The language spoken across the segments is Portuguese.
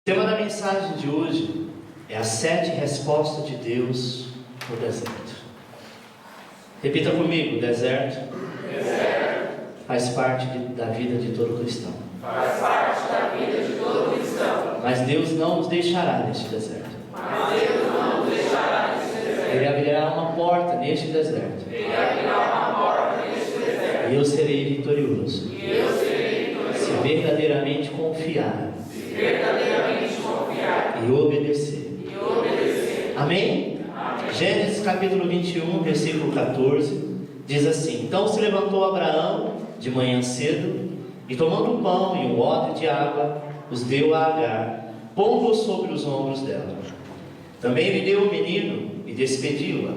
O tema da mensagem de hoje é as 7 respostas de Deus no deserto. Repita comigo: deserto, faz parte da vida de todo cristão. Faz parte da vida de todo cristão. Mas Deus não nos deixará neste deserto. Ele abrirá uma porta neste deserto. E eu serei vitorioso. Se verdadeiramente confiar. E obedecer. Amém? Gênesis capítulo 21, versículo 14, diz assim: Então se levantou Abraão de manhã cedo, e tomando um pão e um odre de água, os deu a Agar, pondo-os sobre os ombros dela. Também lhe deu o menino e despediu-a,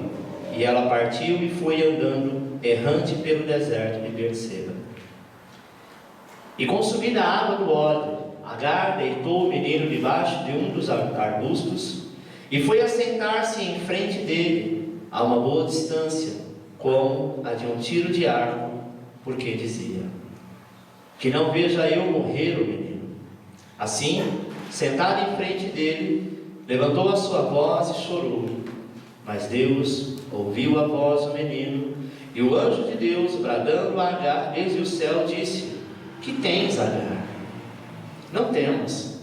e ela partiu e foi andando errante pelo deserto de Berseba. E consumida a água do odre, Agar deitou o menino debaixo de um dos arbustos e foi assentar-se em frente dele, a uma boa distância, como a de um tiro de arco, porque dizia: que não veja eu morrer o menino. Assim, sentada em frente dele, levantou a sua voz e chorou. Mas Deus ouviu a voz do menino, e o anjo de Deus, bradando a Agar desde o céu, disse: que tens, Agar? Não temas,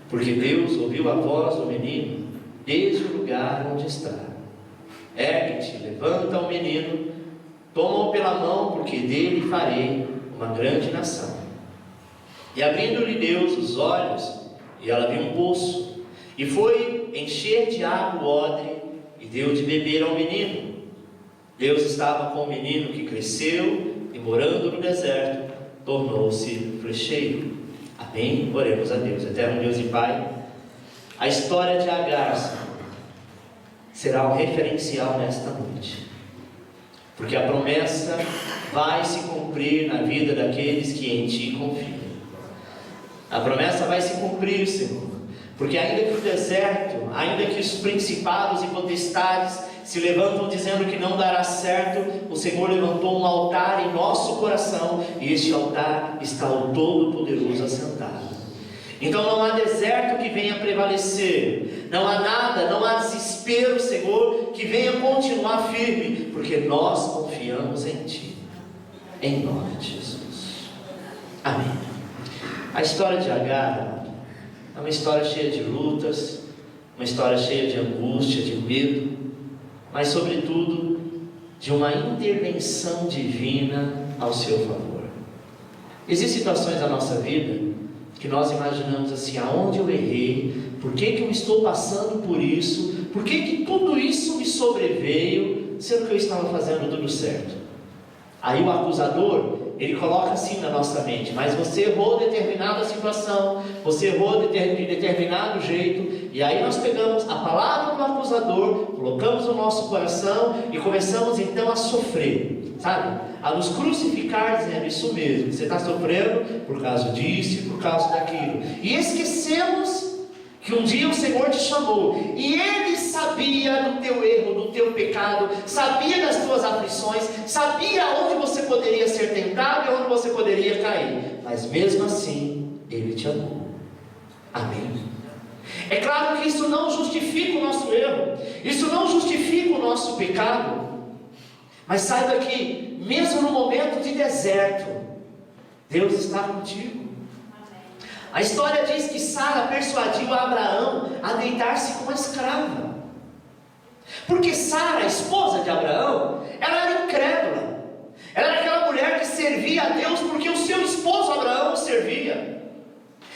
porque Deus ouviu a voz do menino desde o lugar onde está. Ergue-te, levanta o menino, toma-o pela mão, porque dele farei uma grande nação. E abrindo-lhe Deus os olhos, e ela viu um poço, e foi encher de água o odre, e deu de beber ao menino. Deus estava com o menino, que cresceu, e morando no deserto, tornou-se flecheiro. Amém? Oremos a Deus. Eterno Deus e Pai, a história de Agar será um referencial nesta noite, porque a promessa vai se cumprir na vida daqueles que em Ti confiam. A promessa vai se cumprir, Senhor, porque ainda que o deserto, ainda que os principados e potestades se levantam dizendo que não dará certo, o Senhor levantou um altar em nosso coração, e este altar está o Todo-Poderoso assentado. Então não há deserto que venha prevalecer, não há nada, não há desespero, Senhor, que venha continuar firme, porque nós confiamos em Ti, em nome de Jesus. Amém. A história de Agar é uma história cheia de lutas, uma história cheia de angústia, de medo, mas sobretudo de uma intervenção divina ao seu favor. Existem situações na nossa vida que nós imaginamos assim: aonde eu errei? Por que eu estou passando por isso? Por que tudo isso me sobreveio, sendo que eu estava fazendo tudo certo? Aí o acusador, ele coloca assim na nossa mente: mas você errou determinada situação, você errou de determinado jeito. E aí nós pegamos a palavra do acusador, colocamos no nosso coração e começamos então a sofrer, sabe? A nos crucificar dizendo: isso mesmo, você está sofrendo por causa disso e por causa daquilo. E esquecemos que um dia o Senhor te chamou, e Ele sabia do teu erro, do teu pecado, sabia das tuas aflições, sabia onde você poderia ser tentado e onde você poderia cair, mas mesmo assim, Ele te amou. Amém? É claro que isso não justifica o nosso erro, isso não justifica o nosso pecado, mas saiba que, mesmo no momento de deserto, Deus está contigo. A história diz que Sara persuadiu Abraão a deitar-se com a escrava, porque Sara, a esposa de Abraão, ela era incrédula, ela era aquela mulher que servia a Deus porque o seu esposo Abraão o servia,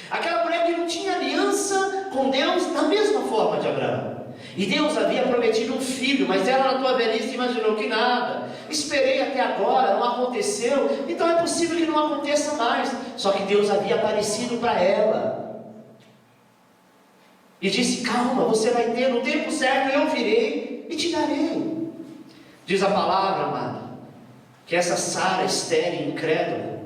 aquela mulher que não tinha aliança com Deus da mesma forma de Abraão. E Deus havia prometido um filho, mas ela na tua velhice imaginou que nada, esperei até agora, não aconteceu, então é possível que não aconteça mais. Só que Deus havia aparecido para ela e disse: calma, você vai ter no tempo certo, eu virei e te darei. Diz a palavra, amada, que essa Sara estéril, incrédula,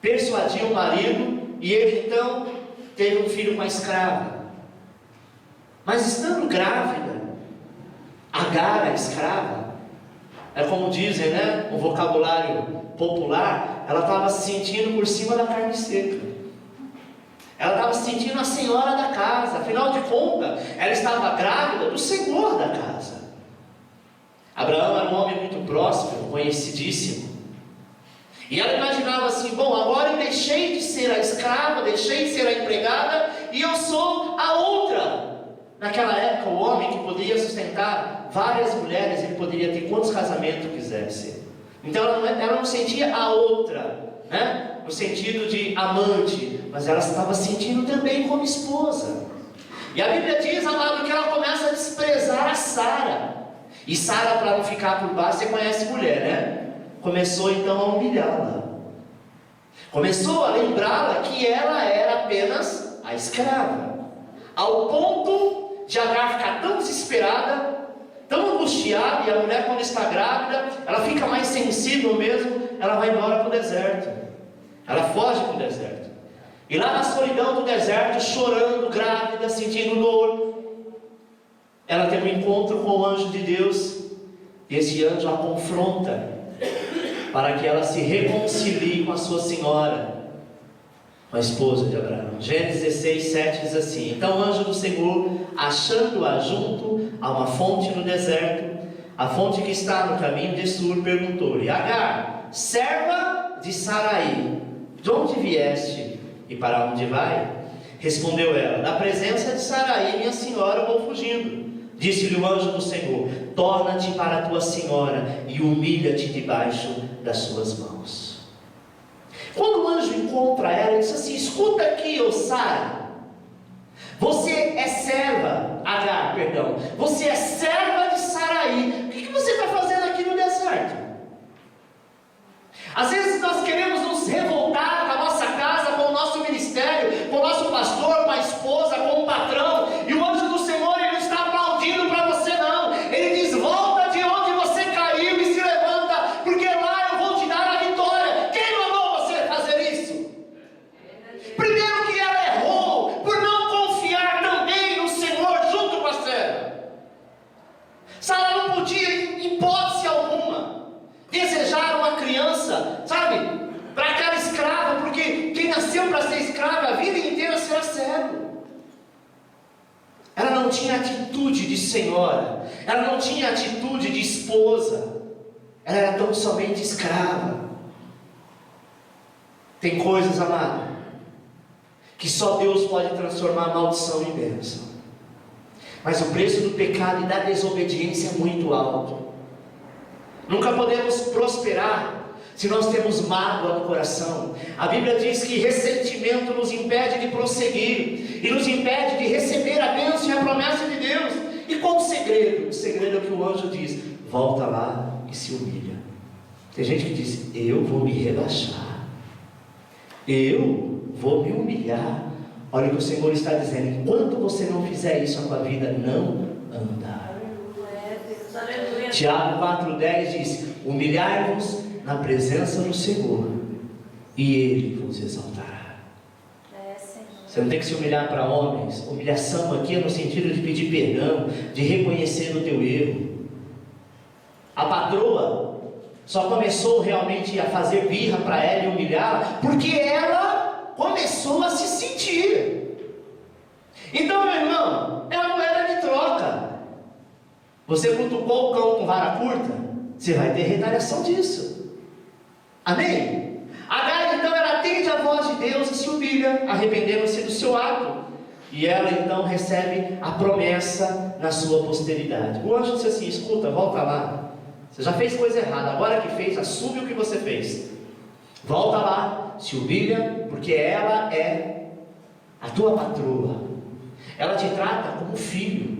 persuadiu o marido, e ele então teve um filho com a escrava. Mas estando grávida, Agar, a escrava, é como dizem, né, um vocabulário popular, ela estava se sentindo por cima da carne seca. Ela estava se sentindo a senhora da casa. Afinal de contas, ela estava grávida do senhor da casa. Abraão era um homem muito próspero, conhecidíssimo. E ela imaginava assim: bom, agora eu deixei de ser a escrava, deixei de ser a empregada, e eu sou a outra. Naquela época, o homem que poderia sustentar várias mulheres, ele poderia ter quantos casamentos quisesse. Então ela não sentia a outra, né? No sentido de amante, mas ela estava sentindo também como esposa. E a Bíblia diz, amado, que ela começa a desprezar a Sara. E Sara, para não ficar por baixo, você conhece mulher, né? Começou então a humilhá-la. Começou a lembrá-la que ela era apenas a escrava. Ao ponto de Agar ficar tão desesperada, tão angustiada, e a mulher, quando está grávida, ela fica mais sensível mesmo, ela vai embora para o deserto. Ela foge para o deserto. E lá na solidão do deserto, chorando, grávida, sentindo dor, ela tem um encontro com o anjo de Deus. E esse anjo a confronta para que ela se reconcilie com a sua senhora, com a esposa de Abraão. Gênesis 16, 7 diz assim: então o anjo do Senhor, achando-a junto a uma fonte no deserto, a fonte que está no caminho de Sur, perguntou-lhe: Agar, serva de Sarai, de onde vieste e para onde vai? Respondeu ela: da presença de Sarai, minha senhora, eu vou fugindo. Disse-lhe o anjo do Senhor: torna-te para a tua senhora e humilha-te debaixo das suas mãos. Quando o anjo encontra ela, ele diz assim: escuta aqui, ô Sara, você é serva, Agar, perdão, você é serva de Sarai. O que você está fazendo aqui no deserto? Às vezes nós queremos nos revoltar com a nossa casa, com o nosso ministério, com o nosso pastor, com a esposa, com o patrão, e o anjo do Senhor, ele não está aplaudindo para você não. Ele diz: volta de onde você caiu e se levanta, porque lá eu vou te dar a vitória. Quem mandou você fazer isso? Primeiro que ela errou por não confiar também no Senhor junto com a serva. Sara não podia, em hipótese alguma, desejar uma criança, sabe, para aquela escrava, porque quem nasceu para ser escrava a vida inteira será servo. Ela não tinha atitude de senhora, ela não tinha atitude de esposa, ela era tão somente escrava. Tem coisas, amado, que só Deus pode transformar a maldição em bênção, mas o preço do pecado e da desobediência é muito alto. Nunca podemos prosperar se nós temos mágoa no coração. A Bíblia diz que ressentimento nos impede de prosseguir e nos impede de receber a bênção e a promessa de Deus. E qual o segredo? O segredo é que o anjo diz: volta lá e se humilha. Tem gente que diz: eu vou me rebaixar, eu vou me humilhar. Olha o que o Senhor está dizendo: enquanto você não fizer isso, a tua vida não anda. Tiago 4,10 diz: humilhai-vos na presença do Senhor e Ele vos exaltará. Você não tem que se humilhar para homens. Humilhação aqui é no sentido de pedir perdão, de reconhecer o teu erro. A patroa só começou realmente a fazer birra para ela e humilhar porque ela começou a se sentir. Então, meu irmão, é uma moeda de troca. Você cutucou o cão com vara curta, você vai ter retaliação disso. Amém? Agar então ela atende a voz de Deus e se humilha, arrependendo-se do seu ato. E ela então recebe a promessa na sua posteridade. O anjo disse assim: escuta, volta lá. Você já fez coisa errada, agora que fez, assume o que você fez. Volta lá, se humilha, porque ela é a tua patroa. Ela te trata como filho.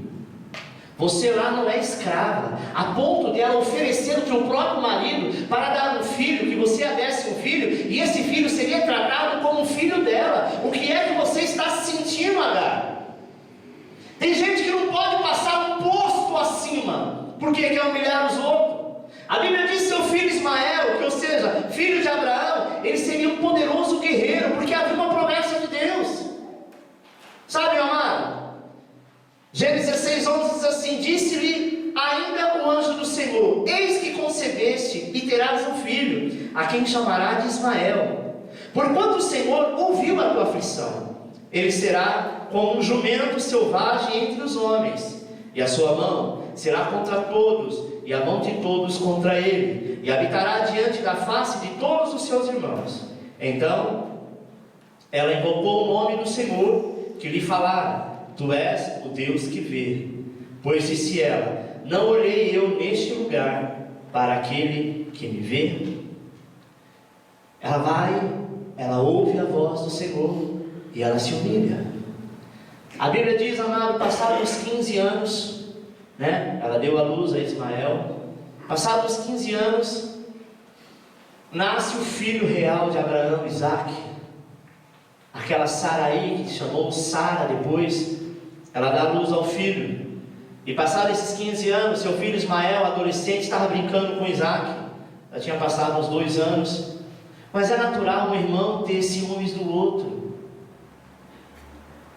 Você lá não é escrava, a ponto de ela oferecer o teu próprio marido para dar um filho, que você a desse um filho, e esse filho seria tratado como um filho dela. O que é que você está sentindo, Agar? Tem gente que não pode passar um posto acima, porque quer humilhar os outros. A Bíblia diz que seu filho Ismael, ou seja, filho de Abraão, ele seria um poderoso guerreiro, porque havia uma promessa de Deus. Sabe, meu amado? Gênesis 16, 11 diz assim: disse-lhe ainda o anjo do Senhor: eis que concebeste e terás um filho, a quem chamará de Ismael, porquanto o Senhor ouviu a tua aflição. ele será como um jumento selvagem entre os homens, e a sua mão será contra todos, e a mão de todos contra ele, e habitará diante da face de todos os seus irmãos. Então ela invocou o nome do Senhor que lhe falara: Tu és o Deus que vê. Pois disse ela: Não olhei eu neste lugar para aquele que me vê? Ela ouve a voz do Senhor e ela se humilha. A Bíblia diz, amado, passados os 15 anos, ela deu à luz a Ismael. Passados os 15 anos, nasce o filho real de Abraão, Isaque. Aquela Saraí, que chamou Sara depois, ela dá luz ao filho. E passados esses 15 anos, seu filho Ismael, adolescente, estava brincando com Isaque. Já tinha passado uns 2 anos. Mas é natural um irmão ter ciúmes do outro.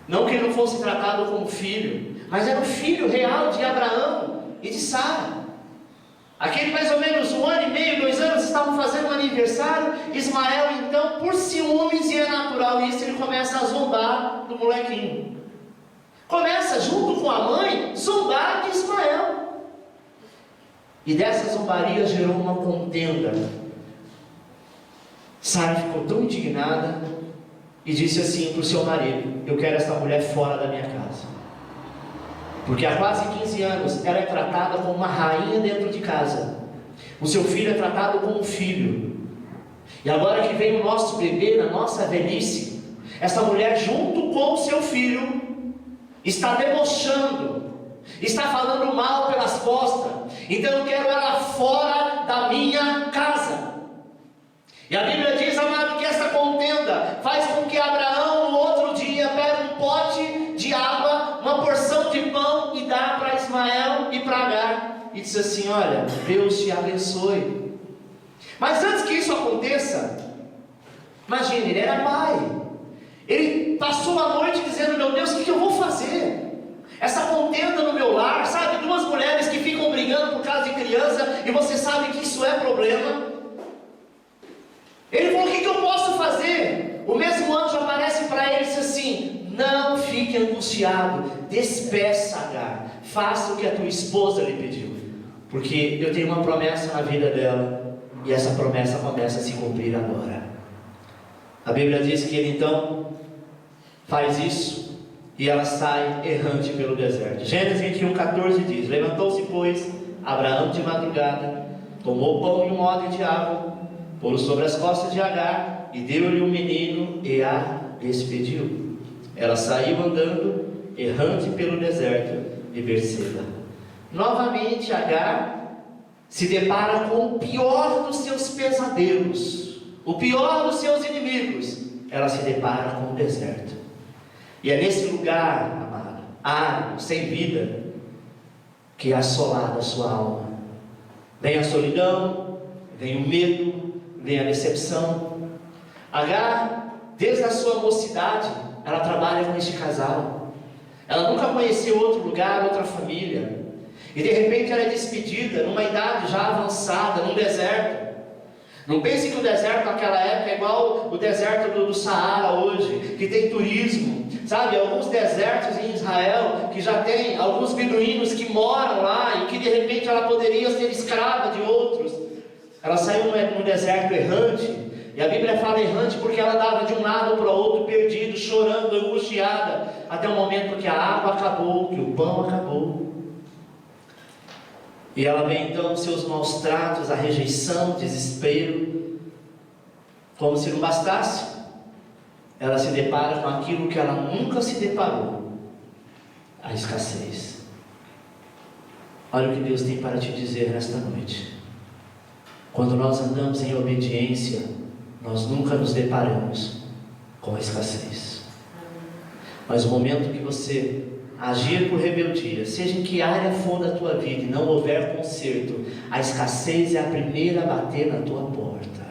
Não que ele não fosse tratado como filho, mas era o filho real de Abraão e de Sara. Aquele mais ou menos 1 ano e meio, 2 anos, estavam fazendo um aniversário. Ismael então, por ciúmes, e é natural isso, ele começa a zombar do molequinho. Começa, junto com a mãe, zombar de Ismael. E dessa zombaria gerou uma contenda. Sara ficou tão indignada e disse assim para o seu marido: Eu quero essa mulher fora da minha casa. Porque há quase 15 anos ela é tratada como uma rainha dentro de casa. O seu filho é tratado como um filho. E agora que vem o nosso bebê, na nossa velhice, essa mulher junto com o seu filho está debochando, está falando mal pelas costas. Então eu quero ela fora da minha casa. E a Bíblia diz, amado, que essa contenda faz com que Abraão no outro dia pegue um pote de água, uma porção de pão e dá para Ismael e para Agar. E diz assim: Olha, Deus te abençoe. Mas antes que isso aconteça, imagine, ele era pai. Ele passou a noite dizendo: Meu Deus, o que eu vou fazer? Essa contenda no meu lar, sabe? 2 mulheres que ficam brigando por causa de criança, e você sabe que isso é problema. Ele falou: O que eu posso fazer? O mesmo anjo aparece para ele e diz assim: Não fique angustiado, despeça Agar, faça o que a tua esposa lhe pediu, porque eu tenho uma promessa na vida dela, e essa promessa começa a se cumprir agora. A Bíblia diz que ele então faz isso, e ela sai errante pelo deserto. Gênesis 21:14 diz: Levantou-se, pois, Abraão de madrugada, tomou pão e um odre de água, pôs sobre as costas de Agar, e deu-lhe um menino, e a despediu. Ela saiu andando, errante pelo deserto de Berseba. Novamente Agar se depara com o pior dos seus pesadelos, o pior dos seus inimigos. Ela se depara com o deserto. E é nesse lugar, amado, árido, sem vida, que é assolada a sua alma. Vem a solidão, vem o medo, vem a decepção. Agar, desde a sua mocidade, ela trabalha com este casal. Ela nunca conheceu outro lugar, outra família. E de repente ela é despedida, numa idade já avançada, num deserto. Não pense que o deserto naquela época é igual o deserto do Saara hoje, que tem turismo. Sabe, alguns desertos em Israel, que já tem alguns beduínos que moram lá, e que de repente ela poderia ser escrava de outros. Ela saiu num deserto errante, e a Bíblia fala errante porque ela dava de um lado para o outro, perdido, chorando, angustiada, até o momento que a água acabou, que o pão acabou. E ela vê então seus maus tratos, a rejeição, o desespero. Como se não bastasse, ela se depara com aquilo que ela nunca se deparou: a escassez. Olha o que Deus tem para te dizer nesta noite. Quando nós andamos em obediência, nós nunca nos deparamos com a escassez. Mas o momento que você agir por rebeldia, seja em que área for da tua vida, e não houver conserto, a escassez é a primeira a bater na tua porta.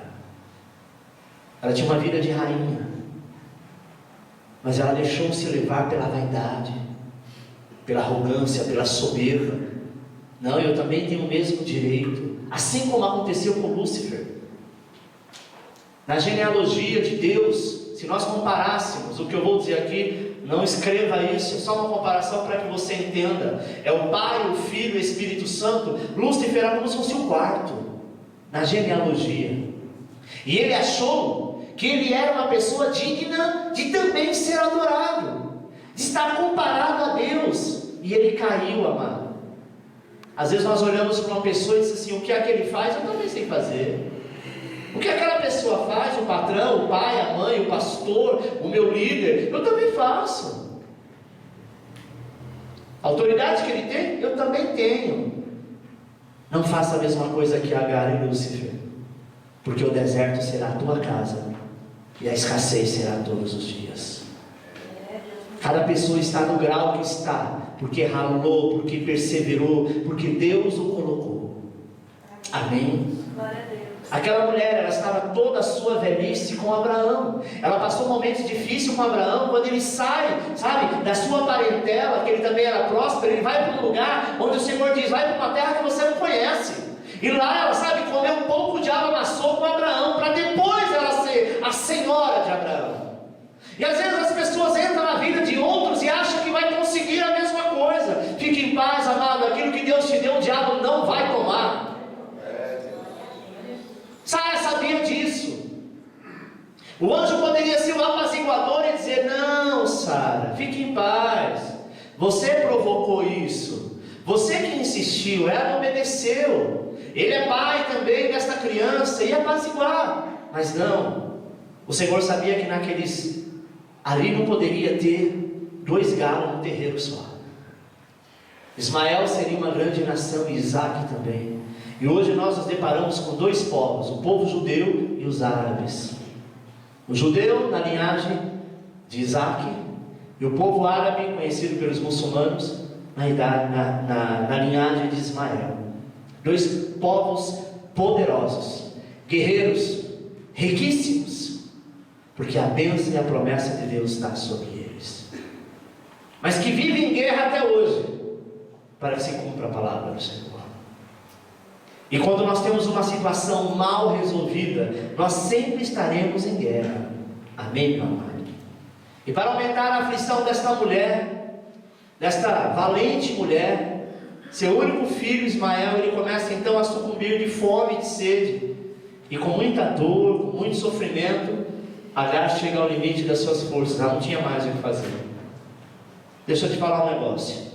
Ela tinha uma vida de rainha, mas ela deixou-se levar pela vaidade, pela arrogância, pela soberba. Não, eu também tenho o mesmo direito, assim como aconteceu com Lúcifer. Na genealogia de Deus, se nós comparássemos, o que eu vou dizer aqui, não escreva isso, é só uma comparação para que você entenda. É o Pai, o Filho e o Espírito Santo. Lúcifer era como se fosse o quarto na genealogia. E ele achou que ele era uma pessoa digna de também ser adorado, de estar comparado a Deus. E ele caiu, amado. Às vezes nós olhamos para uma pessoa e dizemos assim: o que é que ele faz? Eu também sei fazer. O que aquela pessoa faz, o patrão, o pai, a mãe, o pastor, o meu líder, eu também faço. A autoridade que ele tem, eu também tenho. Não faça a mesma coisa que Agar e Lúcifer, porque o deserto será a tua casa e a escassez será todos os dias. Cada pessoa está no grau que está, porque ralou, porque perseverou, porque Deus o colocou. Amém? Glória a Deus. Aquela mulher, ela estava toda a sua velhice com Abraão. Ela passou momentos difíceis com Abraão. Quando ele sai, sabe, da sua parentela, que ele também era próspero, ele vai para um lugar onde o Senhor diz: vai para uma terra que você não conhece. E lá ela, sabe, comeu um pouco, o diabo amassou com Abraão, para depois ela ser a senhora de Abraão. E às vezes as pessoas entram na vida de outros e acham que vai conseguir a mesma coisa. Fique em paz, amado. Aquilo que Deus te deu, o diabo não vai tomar. Sara sabia disso. O anjo poderia ser o apaziguador e dizer: não, Sara, fique em paz. Você provocou isso. Você que insistiu, ela obedeceu. Ele é pai também desta criança e apaziguar. Mas não. O Senhor sabia que ali não poderia ter 2 galos no terreiro só. Ismael seria uma grande nação e Isaac também. E hoje nós nos deparamos com 2 povos, o povo judeu e os árabes. O judeu na linhagem de Isaac, e o povo árabe, conhecido pelos muçulmanos, na linhagem de Ismael. 2 povos poderosos, guerreiros, riquíssimos, porque a bênção e a promessa de Deus está sobre eles, mas que vivem em guerra até hoje, para que se cumpra a palavra do Senhor. E quando nós temos uma situação mal resolvida, nós sempre estaremos em guerra. Amém, meu amado? E para aumentar a aflição desta mulher, desta valente mulher, seu único filho Ismael, ele começa então a sucumbir de fome e de sede. E com muita dor, com muito sofrimento, Agar chega ao limite das suas forças. Ela não tinha mais o que fazer. Deixa eu te falar um negócio.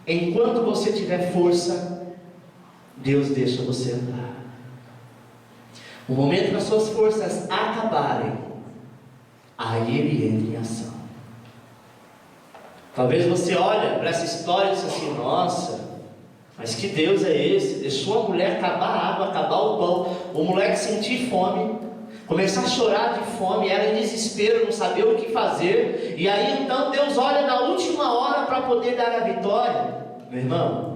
Enquanto você tiver força, Deus deixa você andar. O momento que as suas forças acabarem, aí Ele entra em ação. Talvez você olhe para essa história e diz assim: nossa, mas que Deus é esse? Deixou a mulher acabar a água, acabar o pão, o moleque sentir fome, começar a chorar de fome, ela em desespero, não saber o que fazer. E aí então Deus olha na última hora para poder dar a vitória. Meu irmão,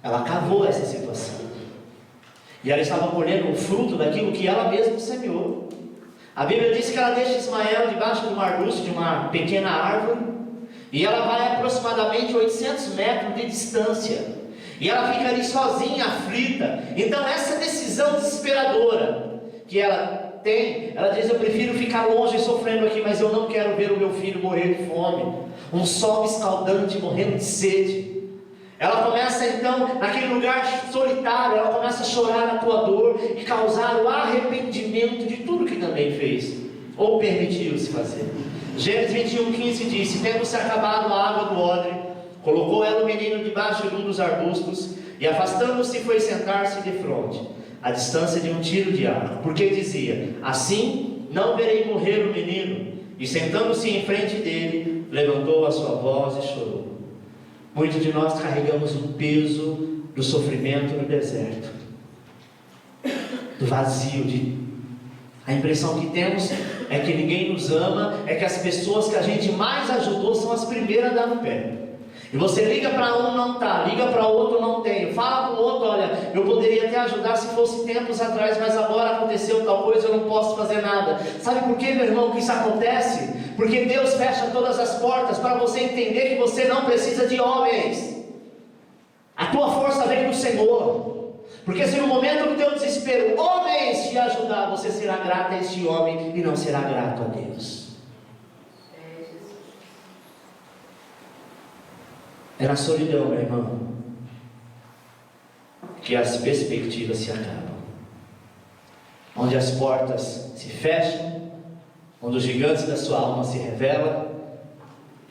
ela cavou essa situação, e ela estava colhendo o fruto daquilo que ela mesma semeou. A Bíblia diz que ela deixa Ismael debaixo de um arbusto, de uma pequena árvore, e ela vai a aproximadamente 800 metros de distância, e ela fica ali sozinha, aflita. Então essa decisão desesperadora que ela tem, ela diz: eu prefiro ficar longe sofrendo aqui, mas eu não quero ver o meu filho morrer de fome, um sol escaldante, morrendo de sede. Ela começa então, naquele lugar solitário, ela começa a chorar a tua dor e causar o arrependimento de tudo que também fez, ou permitiu-se fazer. Gênesis 21:15 diz: tendo-se acabado a água do odre, colocou ela o menino debaixo de um dos arbustos, e afastando-se foi sentar-se de fronte, à distância de um tiro de arco, porque dizia: assim não verei morrer o menino. E sentando-se em frente dele, levantou a sua voz e chorou. Muitos de nós carregamos o peso do sofrimento no deserto, do vazio, a impressão que temos é que ninguém nos ama, é que as pessoas que a gente mais ajudou são as primeiras a dar no pé. E você liga para um, não está, liga para outro, não tem, fala para o outro: olha, eu poderia até ajudar se fosse tempos atrás, mas agora aconteceu tal coisa, eu não posso fazer nada. Sabe por que, meu irmão, que isso acontece? Porque Deus fecha todas as portas para você entender que você não precisa de homens. A tua força vem do Senhor. Porque se no momento do teu desespero homens te ajudar, você será grato a este homem e não será grato a Deus. É na solidão, meu irmão, que as perspectivas se acabam, onde as portas se fecham, onde os gigantes da sua alma se revelam,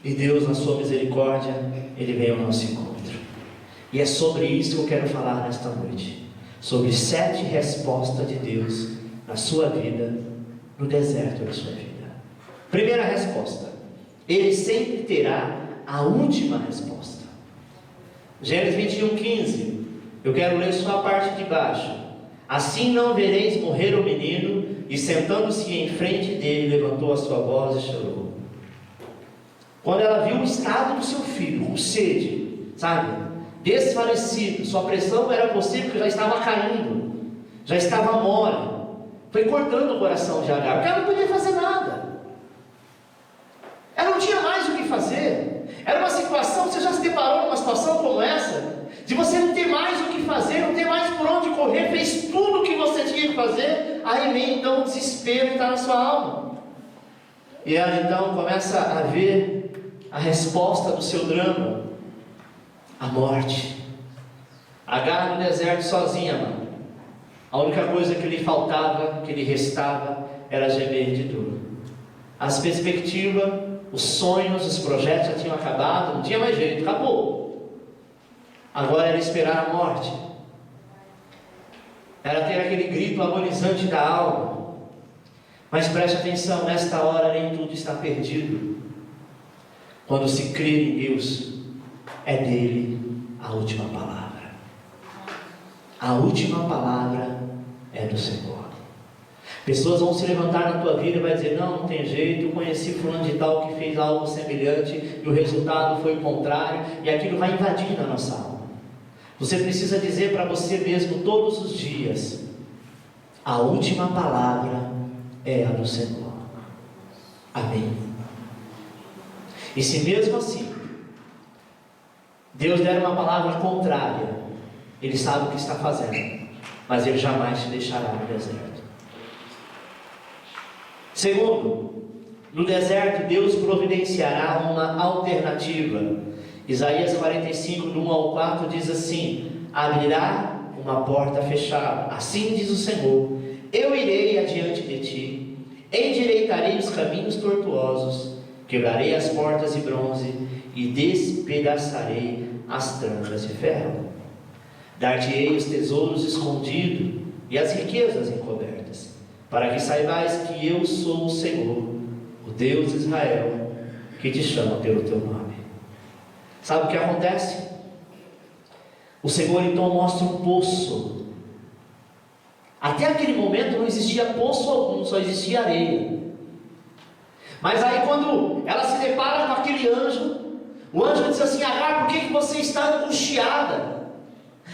e Deus, na sua misericórdia, Ele vem ao nosso encontro. E é sobre isso que eu quero falar nesta noite, sobre 7 respostas de Deus na sua vida, no deserto da sua vida. Primeira resposta: Ele sempre terá a última resposta. Gênesis 21:15, eu quero ler só a parte de baixo. Assim não vereis morrer o menino, e sentando-se em frente dele, levantou a sua voz e chorou. Quando ela viu o estado do seu filho, com sede, sabe, desfalecido, sua pressão era possível que já estava caindo, já estava mole, foi cortando o coração de Agar, porque ela não podia fazer nada, ela não tinha mais o que fazer. Era uma situação, você já se deparou numa situação como essa, de você não ter mais o que fazer, não ter mais por onde correr, fez tudo o que você tinha que fazer, aí vem então o desespero que está na sua alma, e ela então começa a ver a resposta do seu drama, a morte. Agar no deserto sozinha, mano. A única coisa que lhe faltava, que lhe restava, era gemer de dor. As perspectivas, os sonhos, os projetos já tinham acabado, não tinha mais jeito, acabou. Agora era esperar a morte, era ter aquele grito agonizante da alma. Mas preste atenção, nesta hora nem tudo está perdido. Quando se crê em Deus, é dele a última palavra. A última palavra é do Senhor. Pessoas vão se levantar na tua vida e vai dizer: não tem jeito, eu conheci fulano de tal que fez algo semelhante e o resultado foi o contrário, e aquilo vai invadindo a nossa alma. Você precisa dizer para você mesmo todos os dias: a última palavra é a do Senhor. Amém. E se mesmo assim Deus der uma palavra contrária, Ele sabe o que está fazendo, mas Ele jamais te deixará no deserto. Segundo, no deserto Deus providenciará uma alternativa. Isaías 45, do 1 ao 4 diz assim: abrirá uma porta fechada, assim diz o Senhor, eu irei adiante de ti, endireitarei os caminhos tortuosos, quebrarei as portas de bronze e despedaçarei as trancas de ferro. Dar-te-ei os tesouros escondidos e as riquezas encobertas, para que saibais que eu sou o Senhor, o Deus de Israel, que te chama pelo teu nome. Sabe o que acontece? O Senhor então mostra um poço. Até aquele momento não existia poço algum, só existia areia. Mas aí quando ela se depara com aquele anjo, o anjo diz assim: Agar, por que você está angustiada?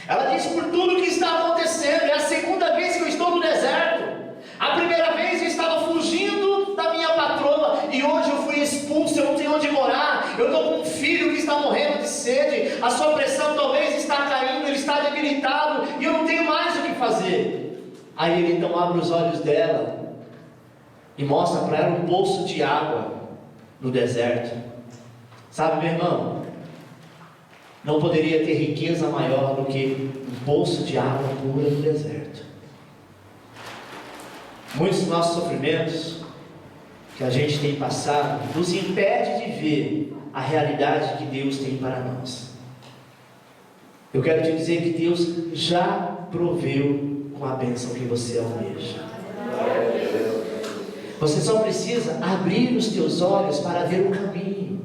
Ela diz: por tudo que está acontecendo. É a segunda vez que eu estou no deserto. A primeira vez eu estava fugindo da minha patroa, e hoje eu fui expulso, eu não tenho onde morar, eu estou com um filho que está morrendo de sede, a sua pressão talvez está caindo, ele está debilitado, e eu não tenho mais o que fazer. Aí ele então abre os olhos dela e mostra para ela um poço de água no deserto. Sabe, meu irmão, não poderia ter riqueza maior do que um poço de água pura no deserto. Muitos dos nossos sofrimentos que a gente tem passado nos impede de ver a realidade que Deus tem para nós. Eu quero te dizer que Deus já proveu com a bênção que você almeja. Você só precisa abrir os teus olhos para ver o caminho.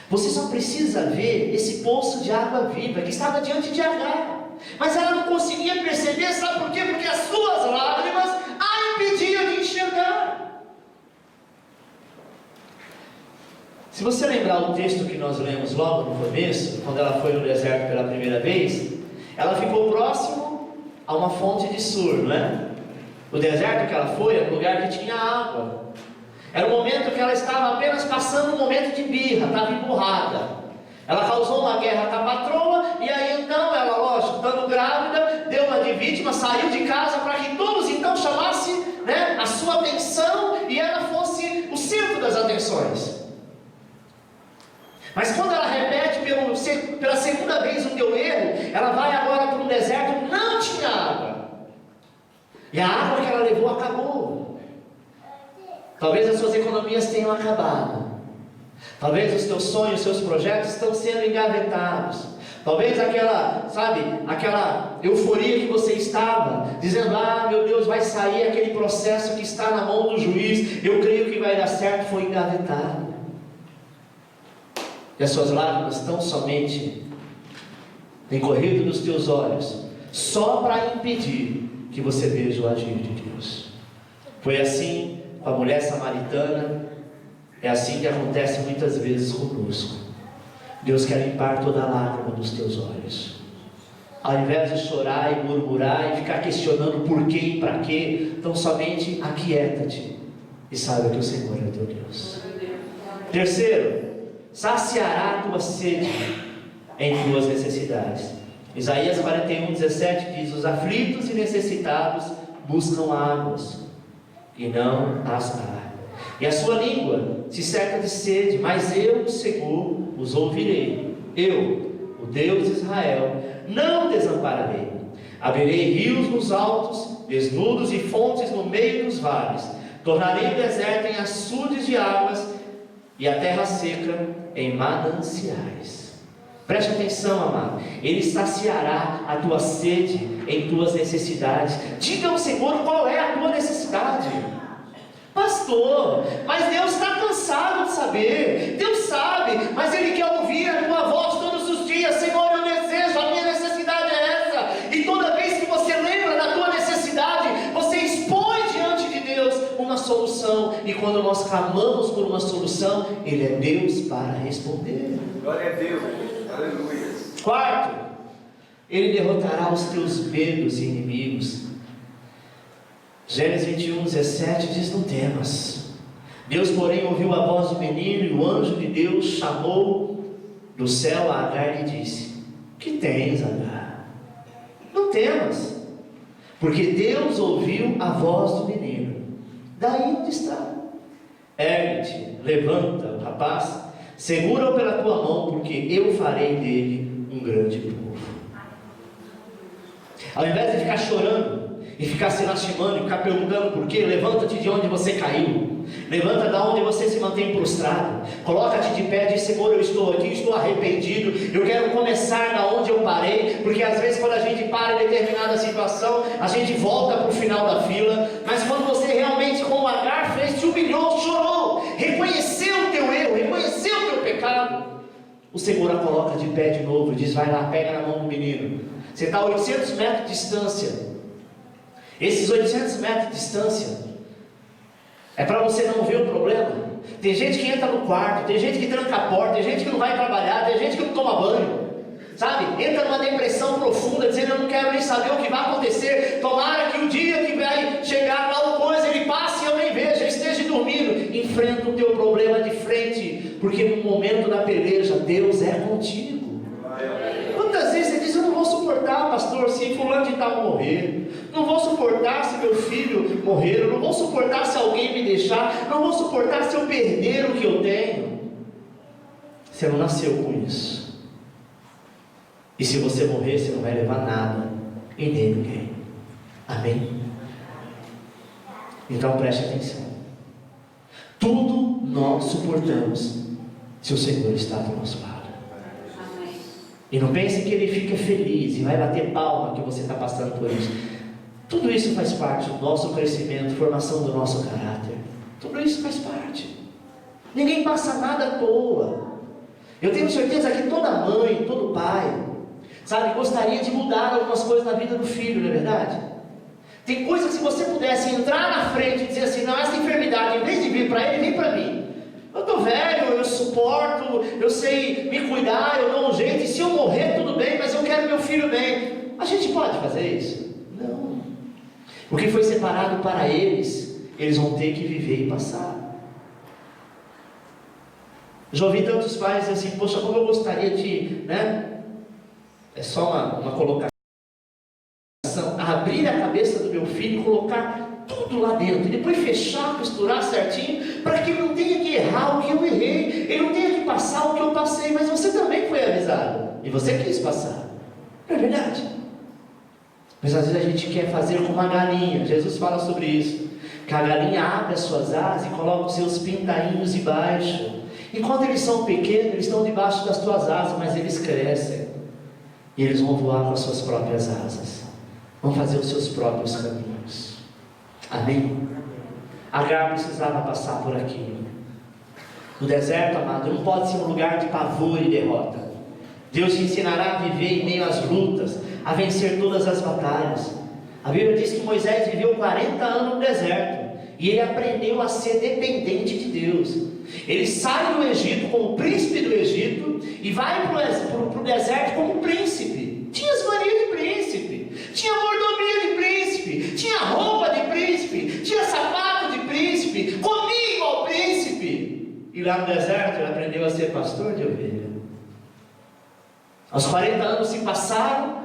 Você só precisa ver esse poço de água viva que estava diante de Agar, mas ela não conseguia perceber. Sabe por quê? Porque as suas lágrimas a impediam de enxergar. Se você lembrar o texto que nós lemos logo no começo, quando ela foi no deserto pela primeira vez, ela ficou próximo a uma fonte de Sur, não é? O deserto que ela foi era um lugar que tinha água. Era um momento que ela estava apenas passando um momento de birra, estava emburrada. Ela causou uma guerra com a patroa, e aí então ela, lógico, estando grávida, deu uma de vítima, saiu de casa para que todos então chamassem, né, a sua atenção e ela fosse o centro das atenções. Mas quando ela repete pela segunda vez o teu erro, ela vai agora para um deserto, não tinha água. E a água que ela levou acabou. Talvez as suas economias tenham acabado. Talvez os teus sonhos, os seus projetos estão sendo engavetados. Talvez aquela euforia que você estava, dizendo, meu Deus, vai sair aquele processo que está na mão do juiz, eu creio que vai dar certo, foi engavetado. E as suas lágrimas estão somente corrido dos teus olhos, só para impedir que você veja o agir de Deus. Foi assim com a mulher samaritana, é assim que acontece muitas vezes conosco. Deus quer limpar toda a lágrima dos teus olhos. Ao invés de chorar e murmurar e ficar questionando por quê e para quê, então somente aquieta-te e saiba que o Senhor é teu Deus. Terceiro, saciará a tua sede em tuas necessidades. Isaías 41:17 diz: os aflitos e necessitados buscam águas e não as há. E a sua língua se seca de sede, mas eu, o Senhor, os ouvirei. Eu, o Deus de Israel, não desampararei. Abrirei rios nos altos, desnudos e fontes no meio dos vales. Tornarei o deserto em açudes de águas e a terra seca em mananciais. Preste atenção, amado. Ele saciará a tua sede em tuas necessidades. Diga ao Senhor qual é a tua necessidade. Pastor, mas Deus está cansado de saber. Deus sabe, mas Ele quer ouvir a tua voz todos os dias. Senhor, eu desejo, a minha necessidade é essa. E toda vez que você lembra da tua necessidade, você expõe diante de Deus uma solução. E quando nós clamamos por uma solução, Ele é Deus para responder. Glória a Deus, aleluia. Quarto, Ele derrotará os teus medos e inimigos. Gênesis 21:17 diz: não temas. Deus, porém, ouviu a voz do menino, e o anjo de Deus chamou do céu a Agar e disse: que tens, Agar? Não temas, porque Deus ouviu a voz do menino. Daí onde está? Ergue-te, levanta o rapaz, segura-o pela tua mão, porque eu farei dele um grande povo. Ao invés de ficar chorando e ficar se lastimando e ficar perguntando por quê, levanta-te de onde você caiu, levanta de onde você se mantém prostrado, coloca-te de pé e diz: Senhor, eu estou aqui, estou arrependido, eu quero começar da onde eu parei, porque às vezes quando a gente para em determinada situação, a gente volta para o final da fila, mas quando você realmente, como Agar fez, te humilhou, chorou, reconheceu o teu erro, reconheceu o teu pecado, o Senhor a coloca de pé de novo e diz: vai lá, pega na mão do menino. Você está a 800 metros de distância. Esses 800 metros de distância é para você não ver o problema. Tem gente que entra no quarto, tem gente que tranca a porta, tem gente que não vai trabalhar, tem gente que não toma banho, sabe? Entra numa depressão profunda, dizendo: eu não quero nem saber o que vai acontecer. Tomara que o dia que vai chegar tal coisa ele passe e eu nem veja, eu esteja dormindo. Enfrenta o teu problema de frente, porque no momento da peleja Deus é contigo. Quantas vezes você diz: eu não vou suportar, pastor, se fulano de tal morrer, não vou suportar se meu filho morrer, eu não vou suportar se alguém me deixar, não vou suportar se eu perder o que eu tenho. Você não nasceu com isso, e se você morrer, você não vai levar nada e nem ninguém. Amém? Então preste atenção. Tudo nós suportamos se o Senhor está do nosso lado. E não pense que Ele fica feliz e vai bater palma que você está passando por isso. Tudo isso faz parte do nosso crescimento, formação do nosso caráter. Tudo isso faz parte. Ninguém passa nada à toa. Eu tenho certeza que toda mãe, todo pai, sabe, gostaria de mudar algumas coisas na vida do filho, não é verdade? Tem coisas que se você pudesse entrar na frente e dizer assim: não, essa enfermidade, em vez de vir para ele, vem para mim. Eu estou velho, eu suporto, eu sei me cuidar, eu dou um jeito, e se eu morrer tudo bem, mas eu quero meu filho bem. A gente pode fazer isso? Não. O que foi separado para eles, eles vão ter que viver e passar. Já ouvi tantos pais dizer assim, poxa, como eu gostaria de, né? É só uma colocação, abrir a cabeça do meu filho e colocar tudo lá dentro, e depois fechar, costurar certinho, para que ele não tenha que errar o que eu errei, ele não tenha que passar o que eu passei, mas você também foi avisado, e você quis passar, não é verdade? Mas às vezes a gente quer fazer como uma galinha. Jesus fala sobre isso, que a galinha abre as suas asas e coloca os seus pintainhos debaixo. Enquanto eles são pequenos, eles estão debaixo das tuas asas, mas eles crescem e eles vão voar com as suas próprias asas, vão fazer os seus próprios caminhos. Amém? Agar precisava passar por aqui. O deserto, amado, não pode ser um lugar de pavor e derrota. Deus te ensinará a viver em meio às lutas, a vencer todas as batalhas. A Bíblia diz que Moisés viveu 40 anos no deserto, e ele aprendeu a ser dependente de Deus. Ele sai do Egito como príncipe do Egito, e vai para o deserto como príncipe. Tinha as manias de príncipe, tinha mordomia de príncipe, tinha roupa de príncipe, tinha sapato de príncipe, comia igual príncipe. E lá no deserto ele aprendeu a ser pastor de ovelha. Aos 40 anos se passaram,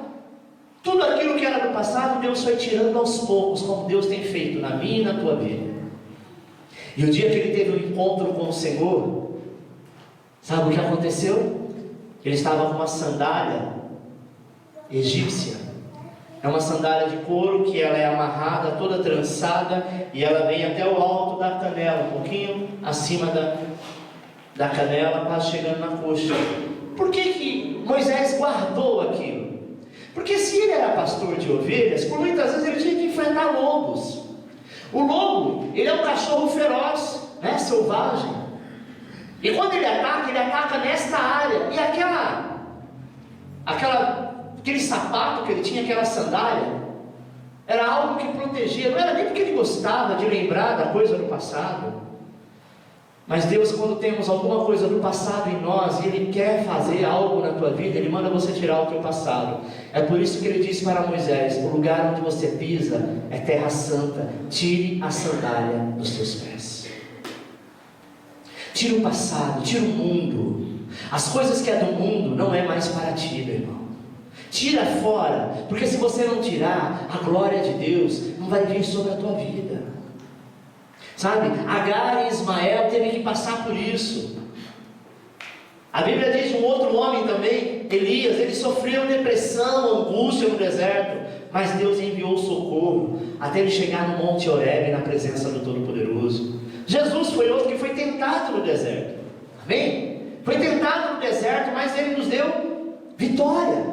tudo aquilo que era do passado, Deus foi tirando aos poucos, como Deus tem feito na minha e na tua vida. E o dia que ele teve um encontro com o Senhor, sabe o que aconteceu? Ele estava com uma sandália egípcia. É uma sandália de couro que ela é amarrada, toda trançada, e ela vem até o alto da canela, um pouquinho acima da canela, quase chegando na coxa. Por que Moisés guardou aquilo? Porque se ele era pastor de ovelhas, por muitas vezes ele tinha que enfrentar lobos. O lobo, ele é um cachorro feroz, né, selvagem. E quando ele ataca nesta área. E aquele sapato que ele tinha, aquela sandália, era algo que protegia. Não era nem porque ele gostava de lembrar da coisa do passado. Mas Deus, quando temos alguma coisa do passado em nós, e Ele quer fazer algo na tua vida, Ele manda você tirar o teu passado. É por isso que Ele disse para Moisés: o lugar onde você pisa é terra santa, tire a sandália dos teus pés. Tira o passado, tira o mundo. As coisas que é do mundo não é mais para ti, meu irmão. Tira fora, porque se você não tirar, a glória de Deus não vai vir sobre a tua vida. Sabe, Agar e Ismael teve que passar por isso. A Bíblia diz de um outro homem também, Elias, ele sofreu depressão, angústia no deserto, mas Deus enviou socorro, até ele chegar no Monte Horebe, na presença do Todo-Poderoso. Jesus foi outro que foi tentado no deserto, amém? Foi tentado no deserto, mas ele nos deu vitória,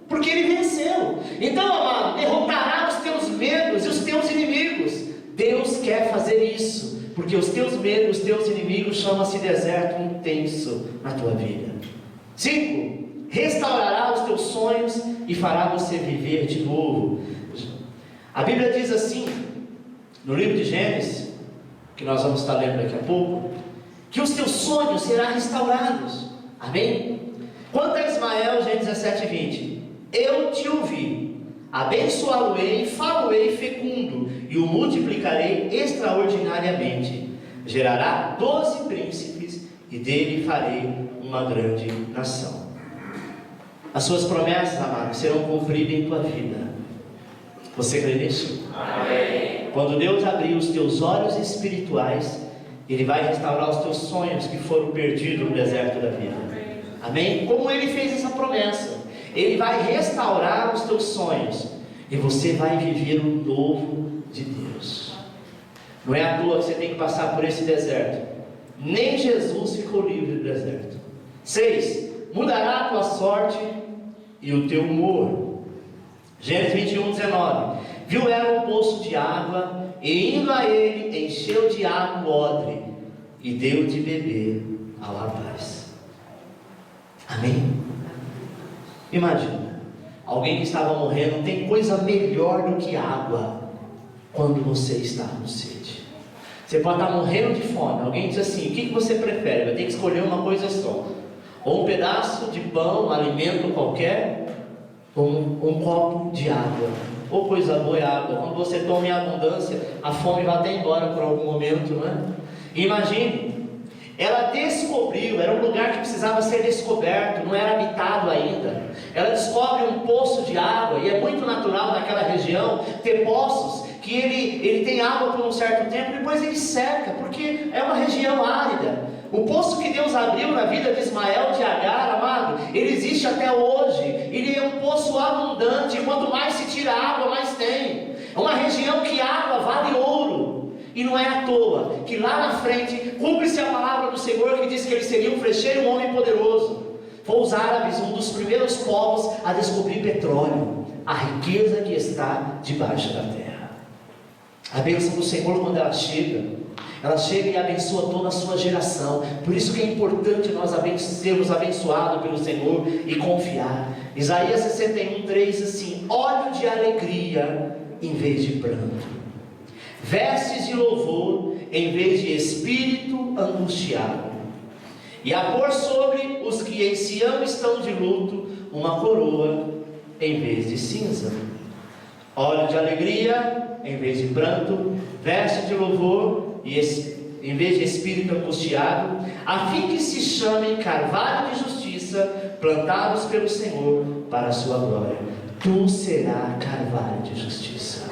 porque ele venceu. Então, amado, derrotará os teus medos e os teus inimigos. Deus quer fazer isso, porque os teus medos, os teus inimigos chamam-se deserto intenso na tua vida. 5. Restaurará os teus sonhos e fará você viver de novo. A Bíblia diz assim, no livro de Gênesis, que nós vamos estar lendo daqui a pouco, que os teus sonhos serão restaurados. Amém? Quanto a Ismael, Gênesis 17:20, eu te ouvi, abençoá-lo-ei, fá-lo-ei fecundo, e o multiplicarei extraordinariamente. Gerará 12 príncipes, e dele farei uma grande nação. As suas promessas, amados, serão cumpridas em tua vida. Você crê nisso? Amém. Quando Deus abrir os teus olhos espirituais, Ele vai restaurar os teus sonhos que foram perdidos no deserto da vida. Amém? Como Ele fez essa promessa, Ele vai restaurar os teus sonhos, e você vai viver o novo de Deus. Não é à toa que você tem que passar por esse deserto. Nem Jesus ficou livre do deserto. 6. Mudará a tua sorte e o teu humor. Gênesis 21:19. Viu ela um poço de água, e indo a ele, encheu de água o odre, e deu de beber ao rapaz. Amém? Imagina, alguém que estava morrendo. Não tem coisa melhor do que água quando você está com sede. Você pode estar morrendo de fome. Alguém diz assim: o que você prefere? Vai ter que escolher uma coisa só: ou um pedaço de pão, um alimento qualquer, ou um copo de água. Ou coisa boa é água. Quando você toma em abundância, a fome vai até embora por algum momento, não é? Imagine, Ela descobriu, era um lugar que precisava ser descoberto, não era habitado ainda. Ela descobre um poço de água, e é muito natural naquela região ter poços que ele tem água por um certo tempo, depois ele seca, porque é uma região árida. O poço que Deus abriu na vida de Ismael, de Agar, amado, ele existe até hoje. Ele é um poço abundante, quanto mais se tira água, mais tem. É uma região que água vale ouro. E não é à toa que lá na frente cumpre-se a palavra do Senhor que diz que ele seria um flecheiro, um homem poderoso. Foi os árabes, um dos primeiros povos a descobrir petróleo, a riqueza que está debaixo da terra. A bênção do Senhor, quando ela chega e abençoa toda a sua geração. Por isso que é importante nós sermos abençoados pelo Senhor e confiar. Isaías 61:3 assim: óleo de alegria em vez de pranto, vestes de louvor em vez de espírito angustiado, e a pôr sobre os que em Sião estão de luto uma coroa em vez de cinza. Óleo de alegria em vez de pranto, veste de louvor em vez de espírito angustiado, a fim que se chamem carvalho de justiça, plantados pelo Senhor para a sua glória. Tu serás carvalho de justiça,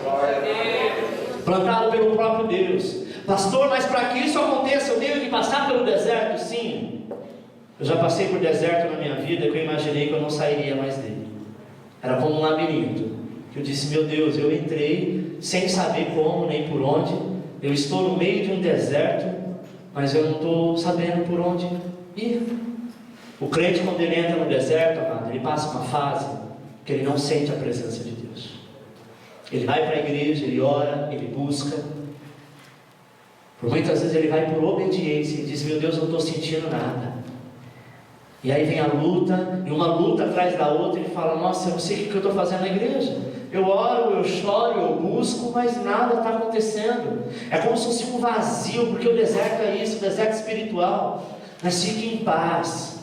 plantado pelo próprio Deus. Pastor, mas para que isso aconteça eu tenho que passar pelo deserto? Sim, eu já passei por deserto na minha vida que eu imaginei que eu não sairia mais dele. Era como um labirinto, que eu disse: meu Deus, eu entrei sem saber como nem por onde. Eu estou no meio de um deserto, mas eu não estou sabendo por onde ir. O crente, quando ele entra no deserto, amado, ele passa uma fase que ele não sente a presença de Deus. Ele vai para a igreja, ele ora, ele busca. Por muitas vezes ele vai por obediência e diz: meu Deus, eu não estou sentindo nada. E aí vem a luta, e uma luta atrás da outra, e ele fala: nossa, eu não sei o que eu estou fazendo na igreja. Eu oro, eu choro, eu busco, mas nada está acontecendo. É como se fosse um vazio, porque o deserto é isso, o deserto espiritual. Mas fique em paz.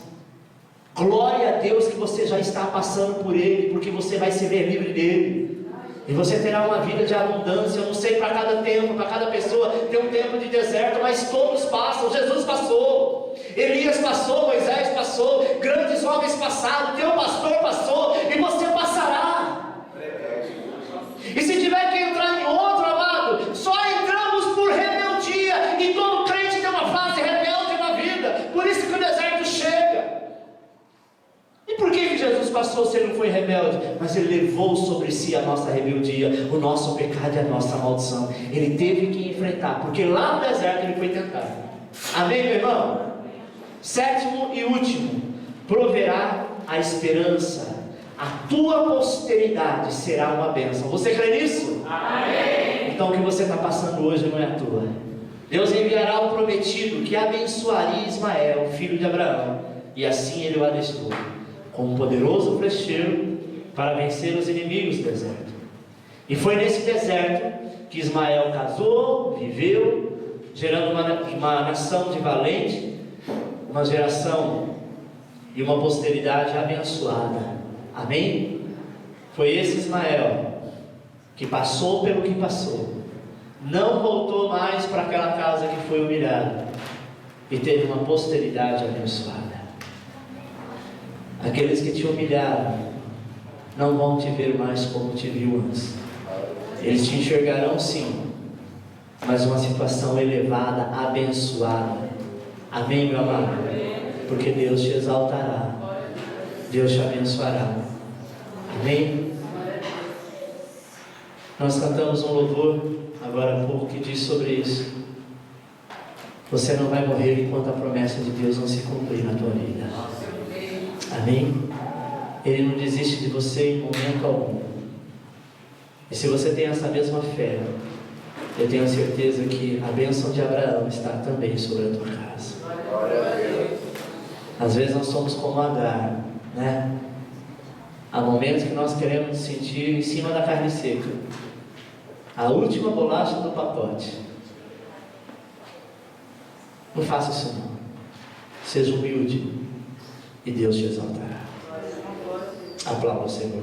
Glória a Deus que você já está passando por ele, porque você vai se ver livre dele. E você terá uma vida de abundância. Eu não sei para cada tempo, para cada pessoa tem um tempo de deserto, mas todos passam. Jesus passou, Elias passou, Moisés passou, grandes homens passaram, teu pastor passou, e você passará. E se tiver que entrar em outro, amado, só entramos por rebeldia. E todo crente tem uma fase rebelde na vida. Por isso que o deserto chega. E por que Jesus passou se ele não foi rebelde? Mas ele levou sobre si a nossa rebeldia, o nosso pecado e a nossa maldição. Ele teve que enfrentar, porque lá no deserto ele foi tentado. Amém, meu irmão? Sétimo e último: proverá a esperança. A tua posteridade será uma bênção. Você crê nisso? Amém. Então o que você está passando hoje não é à toa. Deus enviará o prometido que abençoaria Ismael, filho de Abraão, e assim ele o adestrou como um poderoso flecheiro para vencer os inimigos do deserto. E foi nesse deserto que Ismael casou, viveu, gerando uma nação de valente, uma geração e uma posteridade abençoada. Amém? Foi esse Ismael que passou pelo que passou, não voltou mais para aquela casa que foi humilhada, e teve uma posteridade abençoada. Aqueles que te humilharam não vão te ver mais como te viu antes. Eles te enxergarão sim, mas uma situação elevada, abençoada. Amém, meu amado? Porque Deus te exaltará, Deus te abençoará. Amém? Nós cantamos um louvor agora há pouco que diz sobre isso. Você não vai morrer enquanto a promessa de Deus não se cumprir na tua vida. Amém? Ele não desiste de você em momento algum. E se você tem essa mesma fé, eu tenho certeza que a bênção de Abraão está também sobre a tua casa. Às vezes nós somos como Agar, né? Há momentos que nós queremos nos sentir em cima da carne seca, a última bolacha do pacote. Não faça isso não. Seja humilde e Deus te exaltará. Aplauda o Senhor.